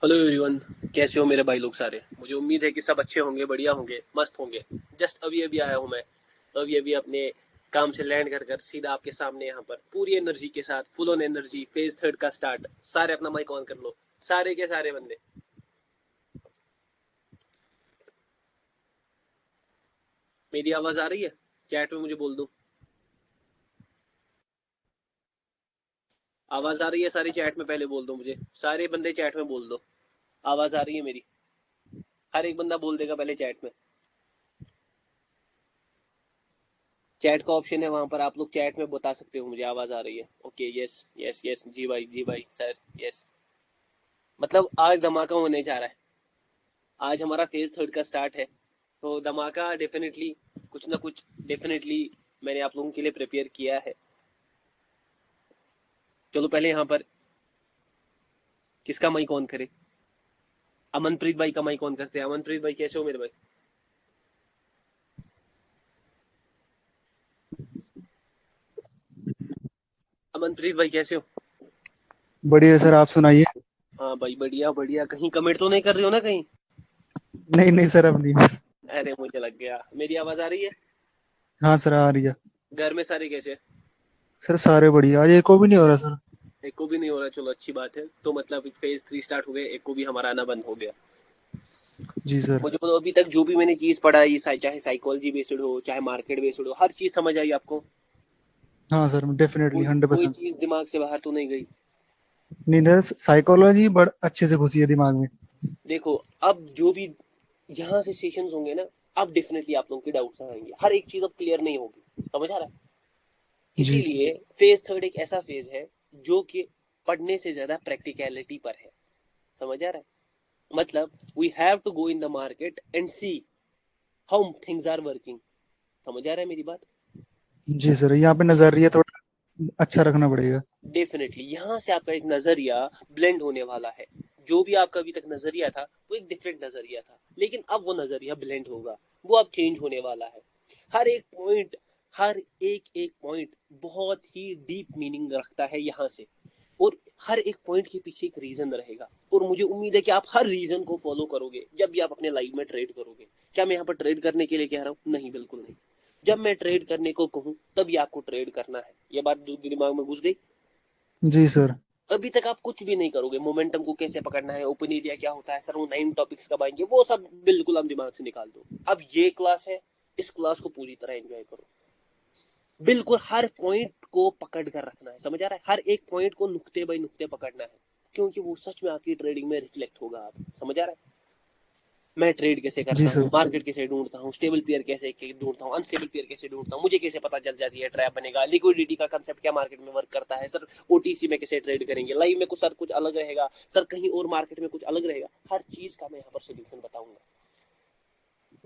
Hello everyone. कैसे हो मेरे भाई लोग सारे। मुझे उम्मीद है कि सब अच्छे होंगे, बढ़िया होंगे, मस्त होंगे। जस्ट अभी अभी आया हूँ मैं, अभी अभी अपने काम से लैंड कर कर सीधा आपके सामने यहाँ पर पूरी एनर्जी के साथ, full on energy. Phase third का स्टार्ट। सारे अपना माइक ऑन कर लो, सारे के सारे बंदे। मेरी आवाज आ रही है? चैट में मुझे बोल दो, आवाज आ रही है? सारी चैट में पहले बोल दो मुझे, सारे बंदे चैट में बोल दो आवाज आ रही है मेरी। हर एक बंदा बोल देगा पहले चैट में। चैट का ऑप्शन है वहां पर, आप लोग चैट में बता सकते हो मुझे आवाज आ रही है। ओके, यस यस यस, जी भाई सर, यस। मतलब आज धमाका होने जा रहा है। आज हमारा फेज थर्ड का स्टार्ट है, तो धमाका डेफिनेटली, कुछ ना कुछ डेफिनेटली मैंने आप लोगों के लिए प्रिपेयर किया है। चलो पहले यहाँ पर किसका माइक ऑन करे? अमनप्रीत भाई का माइक ऑन करते हैं। अमनप्रीत भाई कैसे हो मेरे भाई? अमनप्रीत भाई कैसे हो? बढ़िया सर, आप सुनाइए। हाँ भाई, बढ़िया बढ़िया। कहीं कमेंट तो नहीं कर रहे हो ना कहीं? नहीं नहीं सर, अब नहीं। अरे मुझे लग गया। मेरी आवाज आ रही है? हाँ सर, आ रही है। घर में सारे कैसे? सर सारे बढ़िया, आज एक को भी नहीं हो रहा सर। एक को भी नहीं हो रहा, चलो अच्छी बात है। तो मतलब फेज थ्री स्टार्ट हो गए, एक को भी हमारा आना बंद हो गया। जी सर। मुझे बोलो, अभी तक जो भी मैंने चीज पढ़ा, ये चाहे साइकोलॉजी बेस्ड हो, चाहे मार्केट बेस्ड हो, हर चीज समझ आई आपको? हाँ सर, डेफिनेटली कोई 100%। कोई चीज दिमाग से बाहर तो नहीं गई? नहीं सर, साइकोलॉजी बड़ अच्छे से घुसी है दिमाग में। देखो, अब जो भी यहाँ से सेशंस होंगे ना, अब डेफिनेटली आप लोगों के डाउट्स आएंगे, हर एक चीज अब क्लियर नहीं होगी। समझ आ रहा है? जी। इसीलिए फेज थर्ड एक ऐसा फेज है जो कि पढ़ने से ज्यादा प्रैक्टिकलिटी पर है। समझ आ रहा है? मतलब we have to go in the market and see how things are working. समझ आ रहा है मेरी बात? जी सर, यहाँ पे नजरिया थोड़ा अच्छा रखना पड़ेगा। डेफिनेटली यहाँ से आपका एक नजरिया ब्लेंड होने वाला है। जो भी आपका अभी तक नजरिया था वो एक डिफरेंट नजरिया था, लेकिन अब वो नजरिया ब्लेंड होगा, वो अब चेंज होने वाला है। हर एक पॉइंट, हर एक एक पॉइंट बहुत ही डीप मीनिंग रखता है यहाँ से। और हर एक पॉइंट के पीछे एक रीजन रहेगा, और मुझे उम्मीद है कि आप हर रीजन को फॉलो करोगे जब भी आप अपने लाइफ में ट्रेड करोगे। क्या मैं यहाँ पर ट्रेड करने के लिए कह रहा हूँ? नहीं, बिल्कुल नहीं। जब मैं ट्रेड करने को कहूँ तभी आपको ट्रेड करना है। ये बात दिमाग में घुस गई? जी सर। अभी तक आप कुछ भी नहीं करोगे। मोमेंटम को कैसे पकड़ना है, ओपन एरिया क्या होता है, सर वो 9 टॉपिक्स कब आएंगे, वो सब बिल्कुल हम दिमाग से निकाल दो। अब ये क्लास है, इस क्लास को पूरी तरह एंजॉय करो। बिल्कुल हर पॉइंट को पकड़ कर रखना है। समझ आ रहा है? हर एक पॉइंट को नुक्ते बाई नुक्ते पकड़ना है, क्योंकि वो सच में आपकी ट्रेडिंग में रिफ्लेक्ट होगा। आप समझ आ रहा है? मैं ट्रेड कैसे जी करता हूँ, सर। मार्केट कैसे ढूंढता हूँ, स्टेबल पेयर कैसे ढूंढता हूँ, अनस्टेबल पेयर कैसे ढूंढता हूँ, मुझे कैसे पता चल जाती है ट्रैप बनेगा, लिक्विडिटी का कंसेप्ट क्या मार्केट में वर्क करता है, सर ओटीसी में कैसे ट्रेड करेंगे, लाइव में कुछ सर कुछ अलग रहेगा, सर कहीं और मार्केट में कुछ अलग रहेगा। हर चीज का मैं यहाँ पर सोल्यूशन बताऊंगा,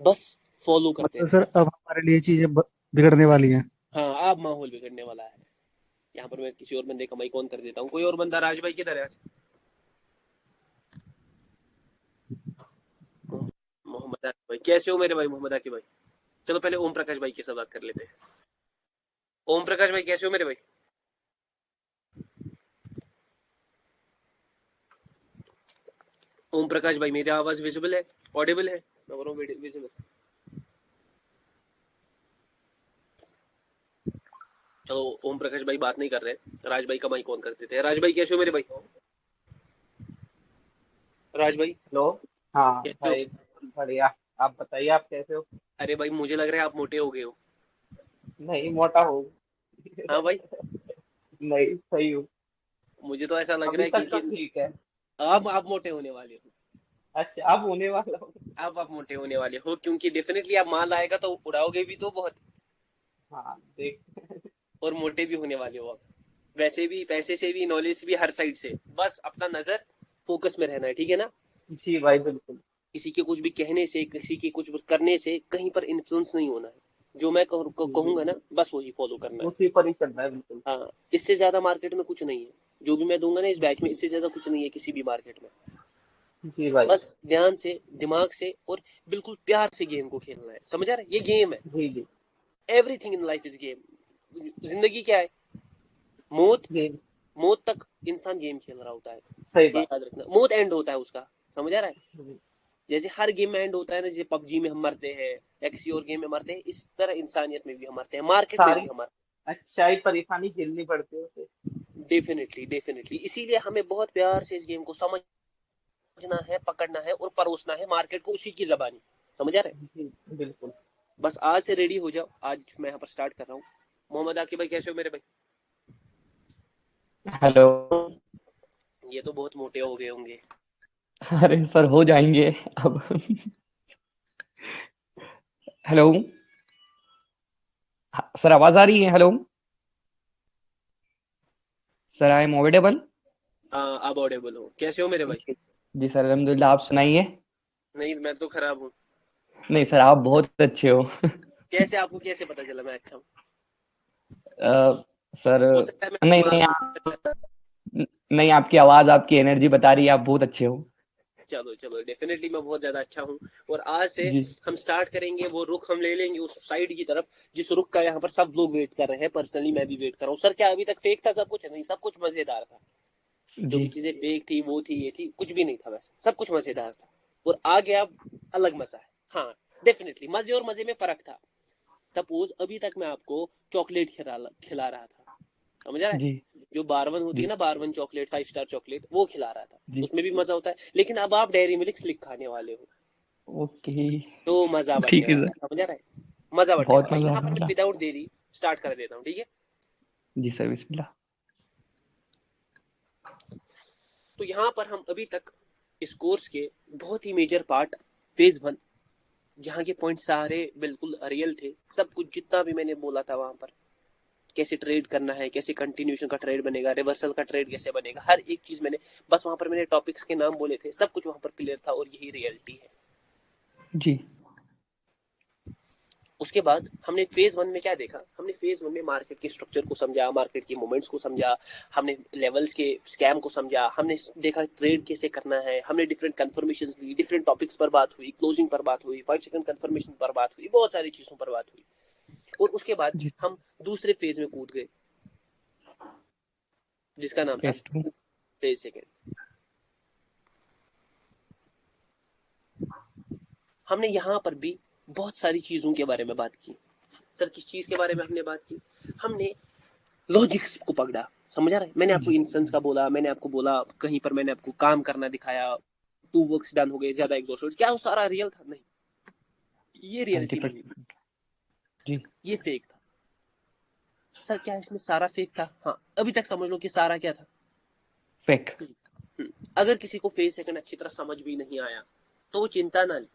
बस फॉलो करते मतलब रहना। सर, अब हमारे लिए चीजें बिगड़ने वाली हैं। हाँ, अब माहौल बिगड़ने वाला है। यहाँ पर मैं किसी और बंदे का माइक ऑन कर देता हूँ। कोई और बंदा, राज भाई किधर है आज? मोहम्मद आकिब भाई कैसे हो मेरे भाई? मोहम्मद आकिब भाई। चलो पहले ओम प्रकाश भाई के साथ बात कर लेते हैं। ओम प्रकाश भाई कैसे हो मेरे भाई? ओम प्रकाश भाई, मेरी आवाज विजिबल है, ऑडिबल है? मैं बोल रहा हूँ विजिबल। चलो ओम प्रकाश भाई बात नहीं कर रहे, राज भाई का माइक ऑन कर देते हैं। राज भाई कैसे हो मेरे भाई? राज भाई हेलो। हाँ कैसे हो? भाई, बढ़िया। आप बताइए, आप कैसे हो? अरे भाई मुझे लग रहा है आप मोटे हो गए हो। नहीं, मोटा हो। हाँ भाई, नहीं, सही हूँ। मुझे तो ऐसा लग रहा अभी है, तक तो क्योंकि ठीक है। अब आप मोटे होने वाले हो। अच्छा, अब होने वाला हूँ। अब आप मोटे होने वाले हो, क्योंकि डेफिनेटली आप माल आएगा तो उड़ाओगे भी तो बहुत, हाँ, देख। और मोटे भी होने वाले हो आप। वैसे भी, पैसे से भी, नॉलेज भी, हर साइड से। बस अपना नजर फोकस में रहना है, ठीक है ना? जी भाई, बिल्कुल। किसी के कुछ भी कहने से, किसी के कुछ करने से कहीं पर इन्फ्लुएंस नहीं होना है। जो मैं जी, कहूंगा ना, बस वही फॉलो करना है। उसी पर ही चलना है, बिल्कुल। हाँ, इससे ज्यादा मार्केट में कुछ नहीं है। जो भी मैं दूंगा ना इस बैच में, इससे ज्यादा कुछ नहीं है किसी भी मार्केट में। जी भाई। बस ध्यान से, दिमाग से, और बिल्कुल प्यार से गेम को खेलना है। समझ आ रहा है? ये गेम है। जी जी। Everything in life is game. जिंदगी क्या है? मौत। जी मौत तक इंसान गेम खेल रहा होता है। सही ये बात। याद रखना, मौत एंड होता है उसका, समझ आ रहा है? हम्म, जैसे हर गेम में एंड होता है ना, जैसे पबजी में हम मरते हैं या किसी और गेम में मरते हैं, इस तरह इंसानियत में भी हम मरते हैं, मार्केट में भी सारी हम मरते अच्छाई परेशानी झेलनी पड़ती है उसे। हैं। डेफिनेटली डेफिनेटली, इसीलिए हमें बहुत प्यार से इस गेम को समझना है, पकड़ना है और परोसना है मार्केट को उसी की जबानी, समझ आ रहा है? जी बिल्कुल। बस आज से रेडी हो जाओ, आज मैं यहाँ पर स्टार्ट कर रहा हूँ। मोहम्मद आकिब भाई, कैसे हो मेरे भाई? हेलो। ये तो बहुत मोटे हो गए होंगे। अरे सर हो जाएंगे अब। हेलो। सर आवाज आ रही है? Hello sir, I am audible? हाँ, आप ऑडिबल हो। कैसे हो मेरे भाई? जी सर अल्हम्दुलिल्लाह, आप सुनाइए। नहीं, मैं तो खराब हूँ। नहीं सर, आप बहुत अच्छे हो। कैसे, आपको कैसे पता चला मैं अच्छा हूँ? सर हो सकता है मैं नहीं नहीं बीमार हूँ। नहीं, आपकी आवाज, आपकी एनर्जी बता रही है आप बहुत अच्छे हो। चलो चलो, डेफिनेटली मैं बहुत ज्यादा अच्छा हूँ। और आज से जी हम स्टार्ट करेंगे, वो रुख हम ले लेंगे उस साइड की तरफ जिस रुख का यहाँ पर सब लोग वेट कर रहे हैं। पर्सनली मैं भी वेट कर रहा हूँ। सर, क्या अभी तक फेक था सब कुछ? नहीं, सब कुछ मजेदार था। जो जी भी चीजें फेक थी, वो थी, ये थी, कुछ भी नहीं था, वैसे सब कुछ मजेदार था। और आगे अब अलग मजा है। हाँ, डेफिनेटली मजे और मजे में फर्क था। सपोज अभी तक मैं आपको चॉकलेट खिला रहा था, समझ रहा है? जी जो बारवन होती है जी ना, बारवन चॉकलेट, 5 स्टार चॉकलेट, वो खिला रहा था। जी। उसमें भी मजा होता है। लेकिन अब आप डेयरी मिल्क स्लिक खाने वाले हो, ओके। तो मजा बढ़ने ठीक है वाला सर, है, समझ रहा है? मजा बढ़ने बहुत वाला है। मजा यहाँ आने पर मैं वाला। विदाउट देरी स्टार्ट कर देता हूँ, ठीक है? जी सर, बिस्मिल्लाह। तो यहाँ पर हम अभी तक इस कोर्स के बहुत ही मेजर पार्ट, फेज 1, जहाँ के पॉइंट सारे बिल्कुल रियल थे, सब कुछ जितना भी मैंने बोला था वहां पर, कैसे ट्रेड करना है, कैसे कंटिन्यूशन का ट्रेड बनेगा, रिवर्सल का ट्रेड कैसे बनेगा, हर एक चीज मैंने, बस वहां पर मैंने टॉपिक्स के नाम बोले थे, सब कुछ वहां पर क्लियर था और यही रियलिटी है। जी उसके बाद हमने फेज 1 में क्या देखा? हमने फेज 1 में मार्केट के स्ट्रक्चर को समझा, मार्केट के मूवमेंट्स को समझा, हमने लेवल्स के स्कैम को समझा, हमने देखा ट्रेड कैसे करना है, हमने डिफरेंट कंफर्मेशन ली, डिफरेंट टॉपिक्स पर बात हुई, क्लोजिंग पर बात हुई, 5 सेकंड कंफर्मेशन पर बात हुई, बहुत सारी चीजों पर बात हुई। और उसके बाद जी। हम दूसरे फेज में कूद गए, जिसका नाम था फेज 2। फेज 2। हमने यहाँ पर भी बहुत सारी चीजों के बारे में बात की। सर, किस चीज के बारे में हमने बात की? हमने लॉजिक्स को पकड़ा, समझ आ रहा है? मैंने आपको जी इंफ्लुएंस का बोला, मैंने आपको बोला कहीं पर, मैंने आपको काम करना दिखाया, 2 वर्क्स डन हो गए, ज्यादा एग्जॉस्टेड, क्या वो सारा रियल था? नहीं, ये रियलिटी नहीं थी, 90%। जी। ये फेक था। सर, क्या इसमें सारा फेक था? हाँ, अभी तक समझ लो कि सारा क्या था? फेक। अगर किसी को फेज 2 अच्छी तरह समझ भी नहीं आया तो वो चिंता ना ले,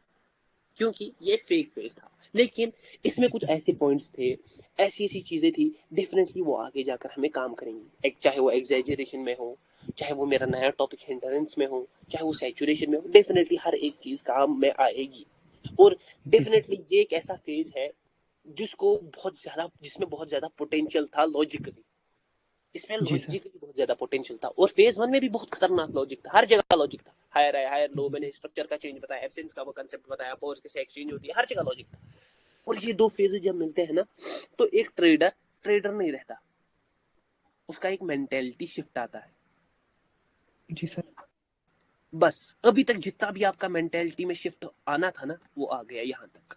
क्योंकि ये एक फेक फेज था। लेकिन इसमें कुछ ऐसे पॉइंट्स थे, ऐसी ऐसी चीजें थी, डेफिनेटली वो आगे जाकर हमें काम करेंगी। एक, चाहे वो एग्जैजरेशन में हो, चाहे वो मेरा नया टॉपिक हिंडरेंस में हो, चाहे वो सैचुरेशन में हो, डेफिनेटली हर एक चीज काम में आएगी। और जी सर। डेफिनेटली ये एक ऐसा फेज है जिसमें बहुत ज्यादा पोटेंशियल था लॉजिकली। इसमें जी सर। लॉजिक की बहुत ज्यादा पोटेंशियल था। और फेज 1 में भी बहुत खतरनाक लॉजिक था, हर जगह लॉजिक था। हायर है, हायर लो, मैंने स्ट्रक्चर का चेंज बताया, एब्सेंस का वो कंसेप्ट बताया, पावर्स कैसे एक्सचेंज होती है, हर जगह लॉजिक था। और ये दो फेजेस जब मिलते हैं ना, तो एक ट्रेडर ट्रेडर नहीं रहता, उसका एक मेंटेलिटी शिफ्ट आता है। जी सर। बस अभी तक जितना भी आपका मेंटेलिटी में शिफ्ट आना था ना, वो आ गया यहाँ तक।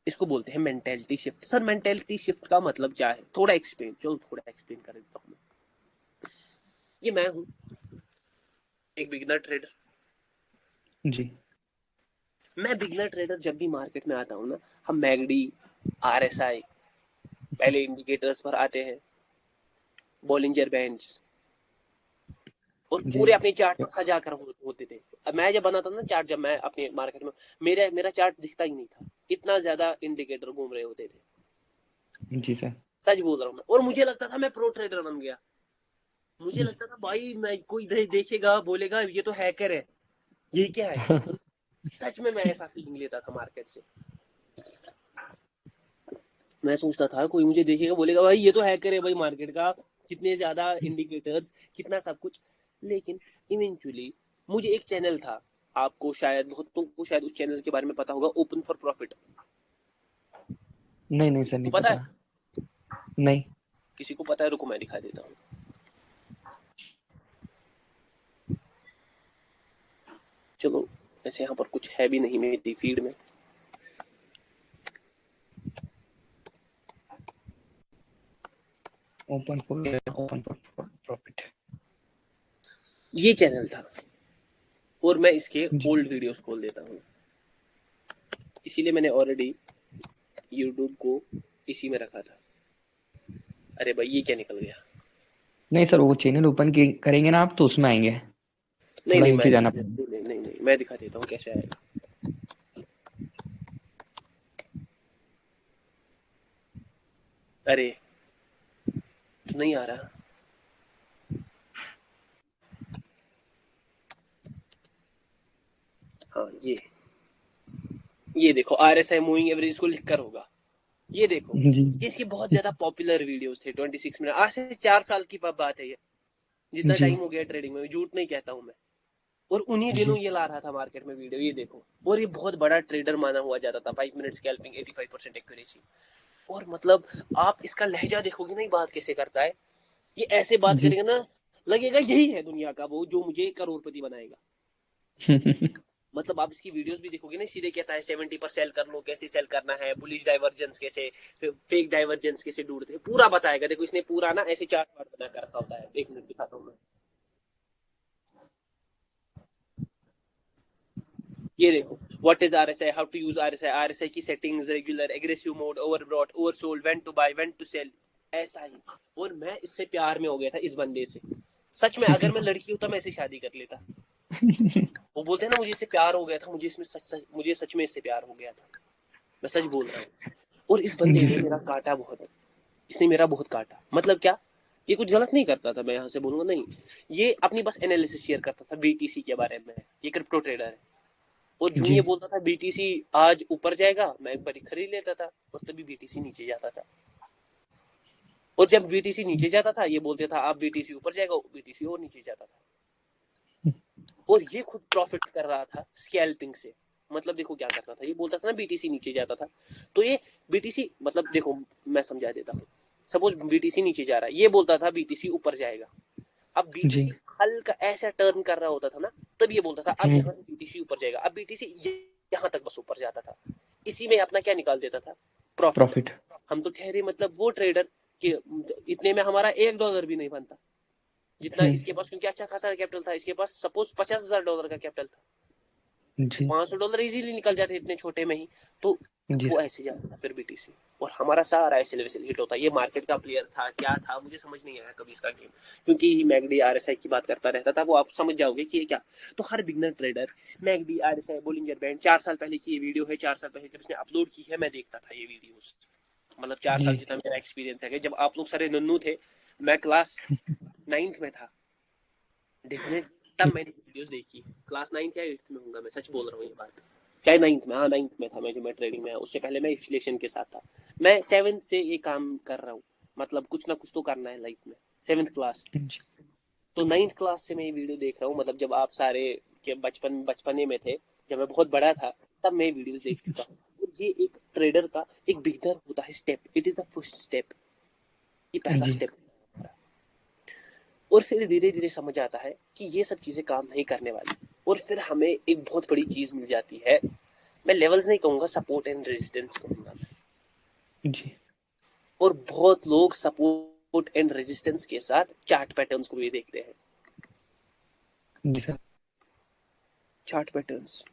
इसको बोलते हैं mentality shift. Sir, mentality shift का मतलब क्या है? थोड़ा एक्सप्लेन कर देता हूँ। ये मैं हूँ, एक बिगिनर ट्रेडर। जी मैं बिगनर ट्रेडर जब भी मार्केट में आता हूँ ना, हम मैगडी, आरएसआई, पहले इंडिकेटर्स पर आते हैं, बॉलिंजर बैंड्स, और जी पूरे अपने चार्ट पर सजा कर होते थे। अब मैं जब बनाता था ना चार्ट, जब मैं अपने मार्केट में, मेरा चार्ट दिखता ही नहीं था, इतना ज्यादा इंडिकेटर घूम रहे होते थे। जी सर। सच बोल रहा हूँ मैं। और मुझे लगता था मैं प्रो ट्रेडर बन गया। मुझे लगता था भाई, मैं कोई देखेगा बोलेगा ये तो हैकर है, ये क्या है। सच में मैं ऐसा फीलिंग लेता था मार्केट से। मैं सोचता था कोई मुझे देखेगा बोलेगा भाई ये तो हैकर है भाई मार्केट का, कितने ज्यादा इंडिकेटर्स, कितना सब कुछ। लेकिन इवेंचुअली मुझे एक चैनल था, आपको शायद, बहुतों को शायद उस चैनल के बारे में पता होगा, ओपन फॉर प्रॉफिट। नहीं नहीं सर, किसी को नहीं पता है? पता। नहीं। किसी को पता है? रुको मैं दिखा देता हूँ। चलो ऐसे यहाँ पर कुछ है भी नहीं मेरी फीड में। Open for profit. ये चैनल था और मैं इसके जी ओल्ड वीडियोस खोल देता हूँ, इसीलिए मैंने ऑलरेडी यूट्यूब को इसी में रखा था। अरे भाई ये क्या निकल गया? नहीं सर, वो चैनल ओपन करेंगे ना आप तो उसमें आएंगे, नहीं थोड़ा नहीं नीचे जाना पड़ेगा। नहीं मैं दिखा देता हूँ कैसे आएगा। अरे तो नहीं आ रहा। हाँ ये देखो RSI मूविंग एवरेज को लिख कर होगा। ये देखो, जी ये इसके बहुत ज्यादा पॉपुलर वीडियोस थे 26 मिनट, आज से 4 साल की बात है ये, जितना जी टाइम हो गया ट्रेडिंग में, झूठ नहीं कहता हूँ मैं। और उन्हीं दिनों जी ये ला रहा था मार्केट में वीडियो, ये देखो। और ये बहुत बड़ा ट्रेडर माना हुआ जाता था, 5 मिनट स्कैल्पिंग 85% एक्यूरेसी। और मतलब आप इसका लहजा देखोगे ना, बात कैसे करता है ये, ऐसे बात जी करेगा ना, लगेगा यही है दुनिया का वो जो मुझे करोड़पति बनाएगा। मतलब आप इसकी वीडियोस भी देखोगे ना, सीधे कहता है 70 पर सेल कर लो, कैसे सेल करना है, बुलिश डाइवर्जेंस कैसे, फेक डाइवर्जेंस कैसे ढूंढते हैं, पूरा बताएगा। देखो इसने पूरा ना ऐसे चार्ट वार्ट बना कर रखा होता है, 1 मिनट दिखाता हूँ मैं। ये देखो, what is RSI, how to use RSI की settings, regular, aggressive mode, overbought, oversold, when to buy, when to sell, ऐसा ही। और मैं इससे प्यार में हो गया था इस बंदे से। सच में अगर मैं लड़की होता मैं इससे शादी कर लेता। वो बोलते हैं ना मुझे इससे प्यार हो गया था, मुझे सच में इससे प्यार हो गया था, मैं सच बोल रहा हूँ। और इस बंदे जी ने सर। मेरा काटा बहुत, इसने मेरा बहुत काटा। मतलब क्या, ये कुछ गलत नहीं करता था, मैं यहाँ से बोलूंगा नहीं, ये अपनी बस एनालिसिस शेयर करता था BTC के बारे में। ये क्रिप्टो ट्रेडर है, और जो जी ये बोलता था BTC आज ऊपर जाएगा, मैं एक बार खरीद लेता था, और तभी BTC नीचे जाता था। और जब BTC नीचे जाता था ये बोलते था अब BTC ऊपर जाएगा, BTC और नीचे जाता था। और ये खुद प्रॉफिट कर रहा था स्कैल्पिंग से। मतलब देखो क्या करता था, ये बोलता था ना BTC नीचे जाता था, तो ये BTC, मतलब देखो मैं समझा देता हूँ। सपोज BTC नीचे जा रहा है, ये बोलता था BTC ऊपर जाएगा। अब जी BTC हल्का ऐसा टर्न कर रहा होता था ना, तब ये बोलता था अब यहाँ से BTC ऊपर जाएगा। अब BTC यहाँ तक बस ऊपर जाता था, इसी में अपना क्या निकाल देता था, प्रॉफिट। प्रॉफिट। हम तो ठहरे मतलब वो ट्रेडर कि इतने में हमारा $1 भी नहीं बनता जितना इसके पास, क्योंकि अच्छा खासा कैपिटल था इसके पास। सपोज $50,000 का कैपिटल था, जी $500 इजीली निकल जाते इतने छोटे में ही। तो जी वो सर। ऐसे जाता था फिर BTC, और हमारा सारा ऐसे लेवल से हिट होता। ये मार्केट का प्लेयर था क्या था मुझे समझ नहीं आया कभी इसका गेम, क्योंकि मैगडी RSI की बात करता रहता था। वो आप समझ जाओगे कि ये क्या। तो हर beginner trader MACD RSI Bollinger band, 4 साल पहले की ये वीडियो है, 4 साल पहले जब इसने अपलोड की है मैं देखता था ये वीडियोस। मतलब 4 साल जी जितना मेरा एक्सपीरियंस है, जब आप लोग सारे नन्नू थे, मैं क्लास 9th में था डेफिनेट, तब मैंने वीडियोस देखी। क्लास 9th या 8th में होगा, मैं सच बोल रहा हूँ ये बात। चाहे 9th में, हाँ 9th में था मैं, जो मैं ट्रेडिंग में आया उससे पहले मैं एफिलिएशन के साथ था। मैं 7th से ये काम कर रहा हूँ, मतलब कुछ ना कुछ तो करना है लाइफ में। 7th क्लास, जी तो 9th क्लास से मैं ये वीडियो देख रहा हूँ। मतलब जब आप सारे के बचपने में थे, जब मैं बहुत बड़ा था, तब मैं वीडियोस देख चुका हूँ। और ये एक ट्रेडर का एक बिगनर होता है step, it is the first step, ये पहला जी स्टेप। और फिर धीरे धीरे समझ आता है कि ये सब चीजें काम नहीं करने वाली, और फिर हमें एक बहुत बड़ी चीज मिल जाती है। मैं लेवल्स नहीं कहूंगा, सपोर्ट एंड रेजिस्टेंस कहूंगा मैं। जी और बहुत लोग सपोर्ट एंड रेजिस्टेंस के साथ चार्ट पैटर्न्स को भी देखते हैं। जी sir. Chart patterns,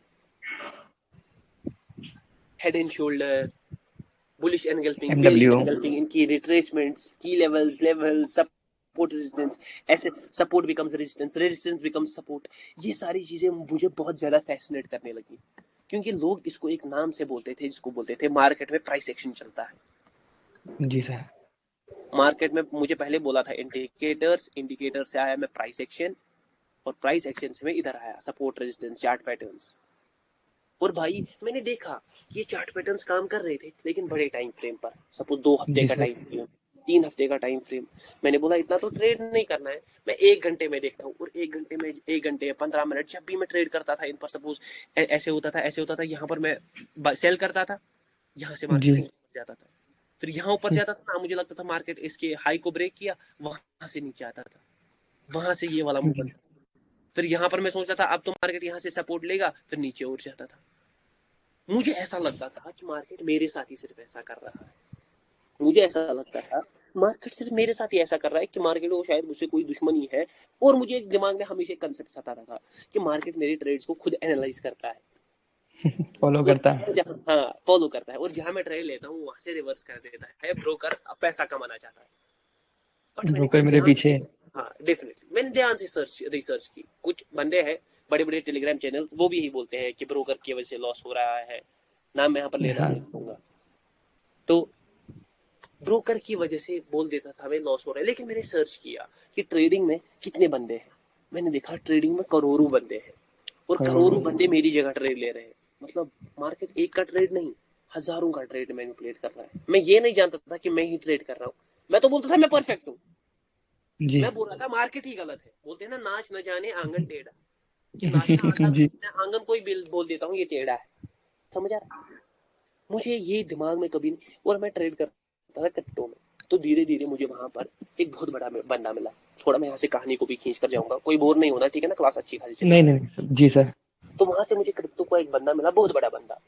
head and shoulder, bullish engulfing, bearish MW। Engulfing, इनकी रिट्रेसमेंट्स, की लेवल्स सपोर्ट रेजिस्टेंस, ऐसे support becomes resistance, resistance becomes support. ये सारी चीजें मुझे बहुत ज्यादा फैसिनेट करने लगी, क्योंकि लोग इसको एक नाम से बोलते थे, जिसको बोलते थे मार्केट में प्राइस एक्शन चलता है। जी सर। मार्केट में मुझे पहले बोला था इंडिकेटर्स, इंडिकेटर से आया मैं प्राइस एक्शन, और प्राइस एक्शन से मैं इधर आया सपोर्ट रेजिस्टेंस चार्ट पैटर्न्स। और भाई मैंने देखा ये चार्ट पैटर्न्स काम कर रहे थे, लेकिन बड़े टाइम फ्रेम पर। सपोज 2 हफ्ते जी का सर। टाइम फ्रेम, 3 हफ्ते का टाइम फ्रेम। मैंने बोला इतना तो ट्रेड नहीं करना है, मैं 1 घंटे में देखता हूँ। और 1 घंटे 15 मिनट जब भी मैं ट्रेड करता था इन पर, सपोज ऐसे होता था, यहाँ पर मैं सेल करता था, यहाँ से जी मार्केट ऊपर जाता था। फिर यहाँ ऊपर जाता था ना, मुझे लगता था मार्केट इसके हाई को ब्रेक किया, वहां से नीचे आता था, वहां से ये वाला मूवमेंट। फिर यहाँ पर मैं सोचता था अब तो मार्केट यहाँ से सपोर्ट लेगा, फिर नीचे उठ जाता था। मुझे ऐसा लगता था कि मार्केट मेरे साथ ही सिर्फ ऐसा कर रहा है। मुझे ऐसा लगता था मार्केट सिर्फ मेरे साथ ही ऐसा कर रहा है कि मार्केट को शायद मुझसे कोई दुश्मनी है। और मुझे एक दिमाग में हमेशा एक कंसेप्ट सताता था कि मार्केट मेरे ट्रेड्स को खुद एनालाइज करता है फॉलो और करता है। हाँ फॉलो करता है, और जहां मैं ट्रेड लेता हूँ वहां से रिवर्स कर देता है। ब्रोकर पैसा कमाना चाहता है। बट मैंने ब्रोकर फिर मेरे ध्यान पीछे है। हाँ डेफिनेटली मैंने ध्यान से रिसर्च की। कुछ बंदे हैं बड़े बड़े टेलीग्राम चैनल्स, वो भी यही बोलते हैं कि ब्रोकर की वजह से लॉस हो रहा है। नाम मैं यहाँ पर लेना हाँ। नहीं चाहूंगा। तो ब्रोकर की वजह से बोल देता था हमें लॉस हो रहा है। लेकिन मैंने सर्च किया कि ट्रेडिंग में कितने बंदे हैं। मैंने देखा ट्रेडिंग में करोड़ों बंदे हैं, और करोड़ों करोड़ों। बंदे मेरी जगह ट्रेड ले रहे हैं। मतलब मार्केट एक का ट्रेड नहीं, हजारों का ट्रेड मैनिपुलेट कर रहा है। मैं ये नहीं जानता था कि मैं ही ट्रेड कर रहा हूँ। मैं तो बोलता था मैं परफेक्ट हूँ। जी। मैं बोल रहा था मार्केट ही गलत है। बोलते हैं ना नाच न जाने आंगन टेढ़ा, कि नाचना आता था, जी। मैं आंगन कोई बोल देता हूँ ये टेढ़ा है। समझ आ रहा है? मुझे ये दिमाग में कभी नहीं। और मैं ट्रेड करता था क्रिप्टो में। तो धीरे धीरे मुझे वहां पर एक बहुत बड़ा बंदा मिला। थोड़ा मैं यहाँ से कहानी को भी खींच कर जाऊंगा, कोई बोर नहीं होना, ठीक है ना, क्लास अच्छी खासी चल नहीं रही नहीं नहीं, सर जी सर। है। तो वहां से मुझे क्रिप्टो का एक बंदा मिला, बहुत बड़ा बंदा।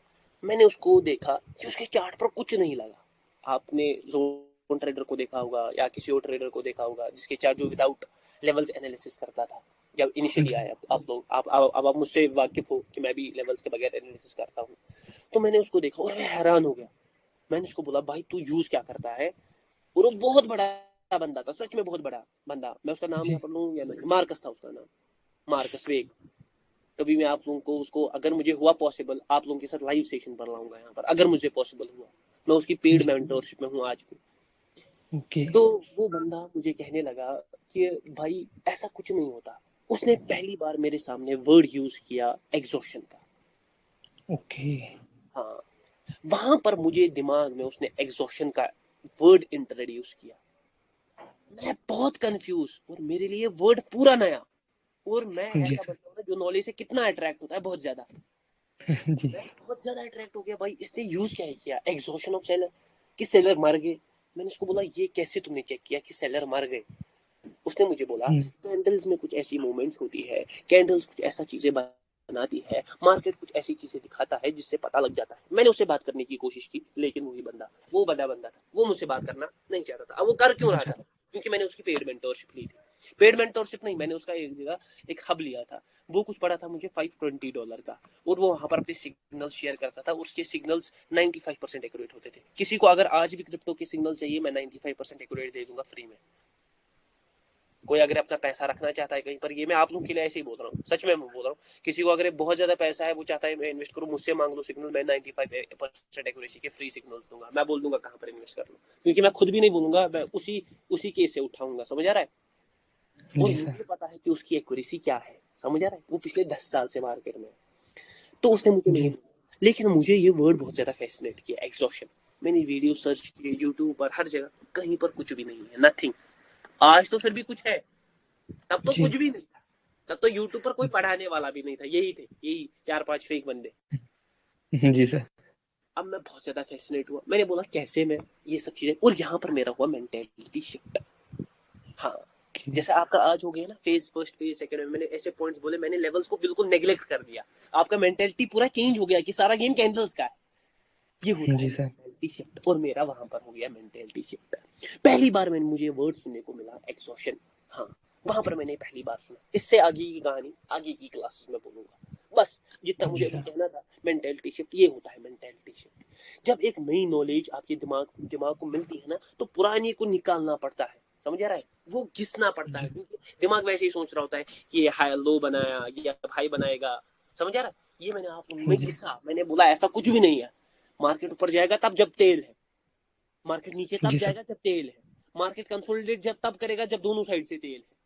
मैंने उसको देखा कि उसके चार्ट पर कुछ नहीं लगा। आपने जोन ट्रेडर को देखा होगा या किसी और ट्रेडर को देखा होगा जिसके चार्ट जो विदाउट लेवल्स एनालिसिस करता था जब इनिशियली आया। आप लोग अब आप मुझसे वाकिफ हो कि मैं भी लेवल्स के बगैर एनालिसिस करता हूँ। तो मैंने उसको देखा और मैं हैरान हो गया। मैंने उसको बोला भाई तू यूज क्या करता है। और वो बहुत बड़ा बंदा था, सच में बहुत बड़ा बंदा। मैं उसका नाम यहाँ जी पर लूँ या नहीं, मार्कस था उसका नाम, मार्कस वेग। कभी मैं आप लोगों को उसको, अगर मुझे हुआ पॉसिबल, आप लोगों के साथ लाइव सेशन पर लाऊंगा यहाँ पर, अगर मुझे पॉसिबल हुआ। मैं उसकी पेड जी। मेंटोरशिप में हूँ आज भी। ओके। तो वो बंदा मुझे कहने लगा कि भाई ऐसा कुछ नहीं होता। उसने पहली बार मेरे सामने वर्ड यूज किया एग्जॉशन का। ओके। हाँ, वहां पर मुझे दिमाग में उसने एग्जॉशन का वर्ड इंट्रोड्यूस किया। मैं बहुत कंफ्यूज, और मेरे लिए वर्ड पूरा नया। और मैं जी ऐसा सर। बंदा हूं ना जो नॉलेज से कितना अट्रैक्ट होता है, बहुत ज्यादा। जी। मैं बहुत ज्यादा अट्रैक्ट हो गया भाई। इसने यूज क्या किया, एग्जॉशन ऑफ सेलर, कि सेलर मर गए। मैंने उसको बोला ये कैसे तुमने चेक किया कि सेलर मर गए। उसने मुझे बोला कैंडल्स में कुछ ऐसी मूवमेंट्स होती है, कैंडल्स कुछ ऐसा चीजें बनाती है, मार्केट कुछ ऐसी चीजें दिखाता है जिससे पता लग जाता है। मैंने उससे बात करने की कोशिश की, लेकिन वही बंदा, वो बड़ा बंदा था, वो मुझसे बात करना नहीं चाहता था। अब वो कर क्यों रहा अच्छा। था, क्योंकि मैंने उसकी पेड मेंटोरशिप ली थी। पेड मेंटोरशिप नहीं, मैंने उसका एक जगह एक हब लिया था। वो कुछ पड़ा था मुझे $520 का। और वो वहां पर अपने सिग्नल्स शेयर करता था। उसके सिग्नल्स 95% एक्यूरेट होते थे। किसी को अगर आज भी क्रिप्टो के सिग्नल चाहिए, मैं 95% एक्यूरेट दे दूंगा फ्री में। कोई अगर अपना पैसा रखना चाहता है कहीं पर, ये मैं आप लोगों के लिए ऐसे ही बोल रहा हूँ, सच में मैं बोल रहा हूँ। किसी को अगर बहुत ज्यादा पैसा है, वो चाहता है मैं इन्वेस्ट करूँ, मुझसे मांग लो सिग्नल, मैं 95% एक्यूरेसी के फ्री सिग्नल्स दूंगा। मैं बोल दूंगा कहाँ पर इन्वेस्ट कर लो, क्योंकि मैं खुद भी नहीं बोलूंगा, मैं उसी केस से उठाऊंगा। समझ आ रहा है? और जी सर। मुझे पता है कि उसकी एक्यूरेसी क्या है। समझ आ रहा है? वो पिछले 10 साल से मार्केट में। तो उसने मुझे नहीं जी। बोला, लेकिन मुझे ये वर्ड बहुत ज्यादा फैसिनेट किया, एग्जॉशन। मैंने वीडियो सर्च किए यूट्यूब पर, हर जगह, कहीं पर कुछ भी नहीं है, नथिंग। आज तो फिर भी कुछ है, तब तो जी। कुछ भी नहीं था। तब तो यूट्यूब पर कोई पढ़ाने वाला भी नहीं था, यही थे, यही 4-5 फेक बंदे। जी सर। अब मैं बहुत ज्यादा फैसिनेट हुआ। मैंने बोला कैसे मैं ये सब चीजें, और यहाँ पर मेरा हुआ मेंटेलिटी शिफ्ट। हाँ, ओके। जैसे आपका आज हो गया ना फेज फर्स्ट, फेज सेकंड में मैंने ऐसे पॉइंट्स बोले, मैंने लेवल्स को बिल्कुल नेग्लेक्ट कर दिया। आपका मेंटेलिटी पूरा चेंज हो गया कि सारा गेम कैंडल्स का है। ये होता है जी सर। मेंटेलिटी शिफ्ट, और मेरा वहां पर हो गया मेंटेलिटी शिफ्ट। पहली बार मैंने मुझे वर्ड सुनने को मिला एक्सॉशन। हाँ, वहां पर मैंने पहली बार सुना। इससे आगे की कहानी आगे की क्लासेस में बोलूंगा। बस जितना मुझे जी अभी सर। कहना था, मेंटेलिटी शिफ्ट ये होता है। मेंटेलिटी शिफ्ट जब एक नई नॉलेज आपके दिमाग को मिलती है ना, तो पुरानी को निकालना पड़ता है। समझ आ रहा है? वो घिसना पड़ता है, जी। क्योंकि दिमाग वैसे ही सोच रहा होता है कि ये हाई लो बनाया, ये हाई बनाएगा। समझ आ रहा है? ये मैंने आप लोगों में जी। घिसा, मैंने बोला ऐसा कुछ भी नहीं है। मार्केट ऊपर जाएगा तब जब तेल है, मार्केट नीचे तब जी सर। जाएगा जब तेल है, मार्केट कंसोलिडेट जब तब करेगा जब दोनों साइड से तेल है,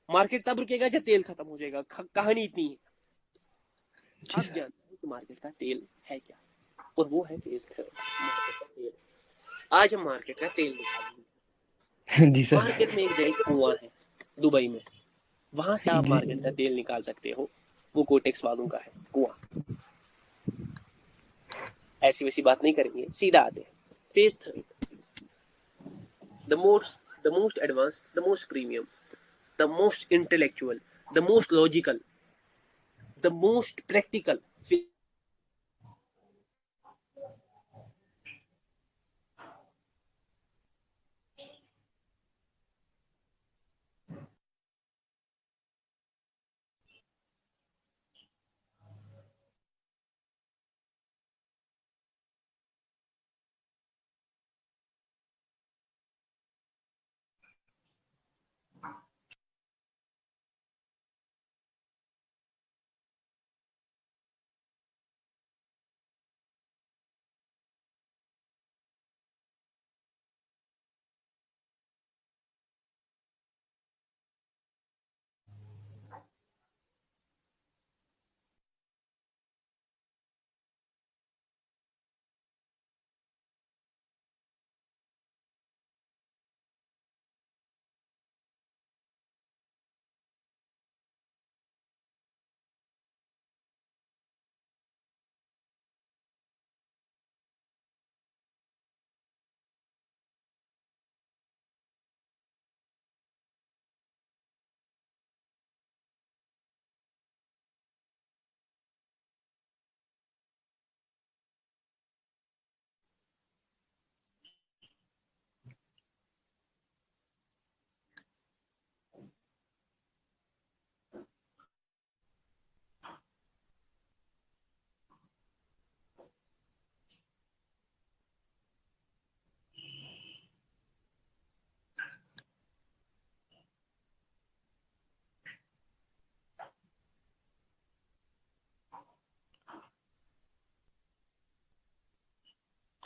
मार्केट तब रुकेगा जब तेल खत्म हो जाएगा। कहानी इतनी है। जी आप सर। जानते हैं कि मार्केट का तेल है क्या, और वो है फेज थर्ड, मार्केट का तेल। आज हम मार्केट का तेल निकालेंगे। जी सर। मार्केट में एक जगह कुआं है दुबई में, वहां से आप जी। मार्केट का तेल निकाल सकते हो। वो कोटेक्स वालों का है कुआं। ऐसी वैसी बात नहीं करेंगे, सीधा आते हैं। Phase third, the most advance, the most premium, the most intellectual, the most logical, the most practical.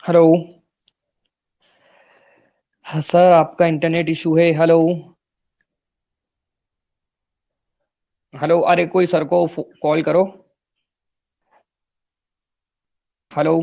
Hello. हाँ सर, आपका इंटरनेट इशू है। हेलो। हेलो, अरे कोई सर को कॉल करो। हेलो।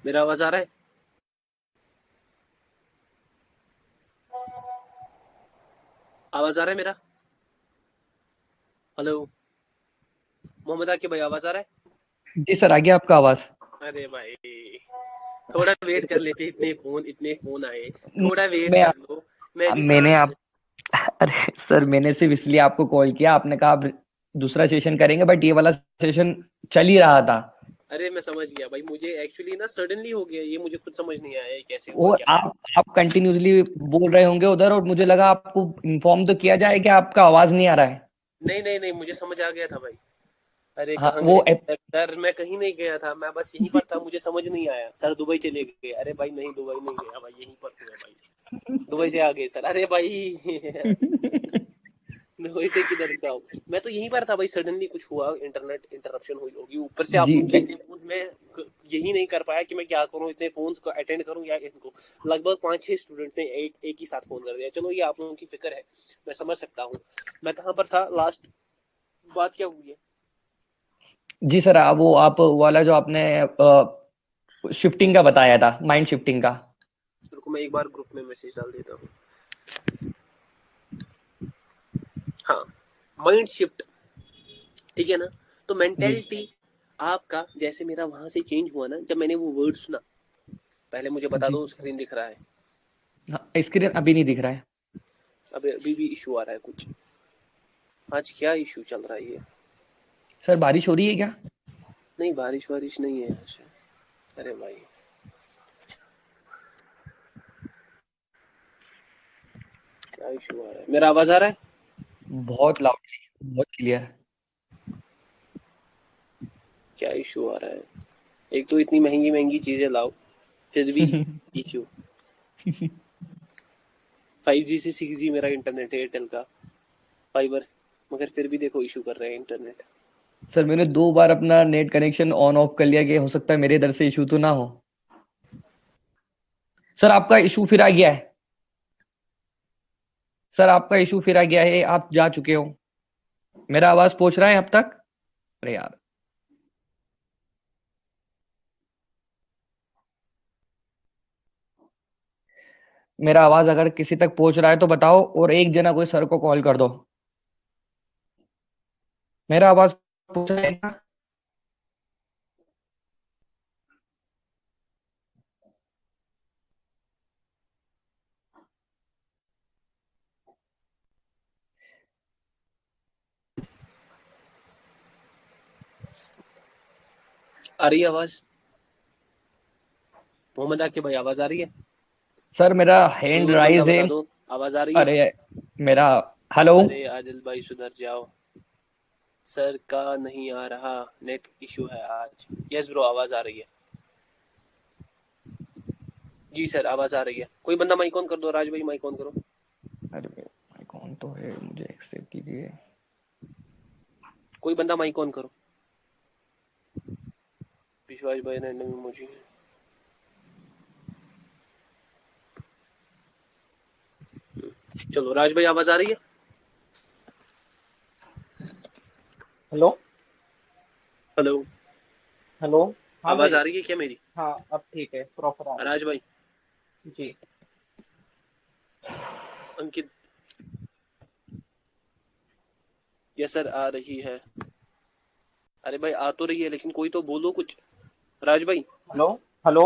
मेरा आवाज आ रहा है? आवाज आ रहा है मेरा? हेलो मोहम्मद आकिब भाई, आवाज आ रहा है? जी सर, आ गया आपका आवाज। अरे भाई थोड़ा वेट कर लेते, इतने फोन आए, थोड़ा वेट मैं कर लो, मैं भी मैंने सांस आप अरे सर, मैंने सिर्फ इसलिए आपको कॉल किया, आपने कहा आप दूसरा सेशन करेंगे, बट ये वाला सेशन चल ही रहा था। अरे मैं समझ गया भाई, मुझे एक्चुअली ना सडनली हो गया ये, मुझे खुद समझ नहीं आया ये कैसे हुआ और क्या। आप कंटिन्यूसली बोल रहे होंगे उधर, और मुझे लगा आपको इन्फॉर्म तो किया जाए कि आपका आवाज नहीं आ रहा है। नहीं नहीं नहीं, मुझे समझ आ गया था भाई। अरे हाँ कहाँ वो गए थे सर? मैं कहीं नहीं गया था, मैं बस यहीं पर था, मुझे समझ नहीं आया सर दुबई चले गए। अरे भाई नहीं, दुबई नहीं गया भाई, यहीं पर हूँ मैं भाई, दुबई से आ गए सर। अरे भाई दुबई से किधर से आऊँ, मैं तो यहीं पर था भाई, सडनली कुछ हुआ, इंटरनेट इंटरप्शन हुई होगी, ऊपर से आप जी लोगों के इतने फोन में यही नहीं कर पाया कि मैं क्या करूँ, इतने फोन्स को अटेंड करूँ या इनको। लगभग 5-6 स्टूडेंट्स ने एक ही साथ फोन कर दिया। चलो ये आप लोगों की फिक्र है, मैं समझ सकता हूँ। मैं कहाँ पर था लास्ट, बात क्या हुई है? जी सर, वो आप वाला जो आपने शिफ्टिंग का बताया था, माइंड शिफ्टिंग का। रुको मैं एक बार ग्रुप में मैसेज डाल देता हूँ। हाँ, माइंड शिफ्ट, ठीक है ना? तो जी मेंटेलिटी आपका, जैसे मेरा वहां से चेंज हुआ ना, जब मैंने वो वर्ड सुना, पहले मुझे बता जी। दो स्क्रीन दिख रहा है? हाँ, स्क्रीन अभी नहीं दिख रहा है। अभी भी इशू आ रहा है कुछ? आज क्या इशू चल रहा है ये? सर बारिश हो रही है क्या? नहीं बारिश वारिश नहीं है आज। अरे भाई क्या इशू आ रहा है? मेरा आवाज आ रहा है? बहुत लाउडली, बहुत क्लियर। क्या इशू आ रहा है? एक तो इतनी महंगी महंगी चीजें लाओ, फिर भी इशू। 5G से 6G मेरा इंटरनेट है, एयरटेल का फाइबर, मगर फिर भी देखो इशू कर रहे हैं इंटरनेट। सर मैंने 2 बार अपना नेट कनेक्शन ऑन ऑफ कर लिया, कि हो सकता है मेरे इधर से इशू तो ना हो। सर आपका इशू फिर आ गया है। सर आपका इशू फिर आ गया है, आप जा चुके हो। मेरा आवाज पहुंच रहा है अब तक? अरे यार। मेरा आवाज अगर किसी तक पहुंच रहा है तो बताओ, और एक जना कोई सर को कॉल कर दो। मेरा आवाज पहुंच रहा है ना? आ रही है आवाज? मोहम्मद आके भाई आवाज आ रही है? सर मेरा कोई हैंड और बंदा राइज है। बता दो, आवाज आ रही है? अरे मेरा, हेलो। अरे आदिल भाई सुधर जाओ, सर का नहीं आ रहा, नेट इशू है आज। यस ब्रो, आवाज आ रही है। जी सर आवाज आ रही है। कोई बंदा माइक ऑन कर दो, राज भाई माइक ऑन करो। अरे भाई कौन तो है, मुझे एक्सेप्ट कीजिए। कोई बंदा माइक ऑन करो। विश्वास भाई रैंडम इमोजी। चलो राज भाई आवाज आ रही है? हेलो। Hello, hello. हाँ आवाज भाई। आ रही है क्या मेरी? हाँ अब ठीक है, प्रॉपर आ रही राज भाई, है जी। अंकित, यस सर आ रही है। अरे भाई आ तो रही है, लेकिन कोई तो बोलो कुछ। राज भाई, हेलो। हेलो।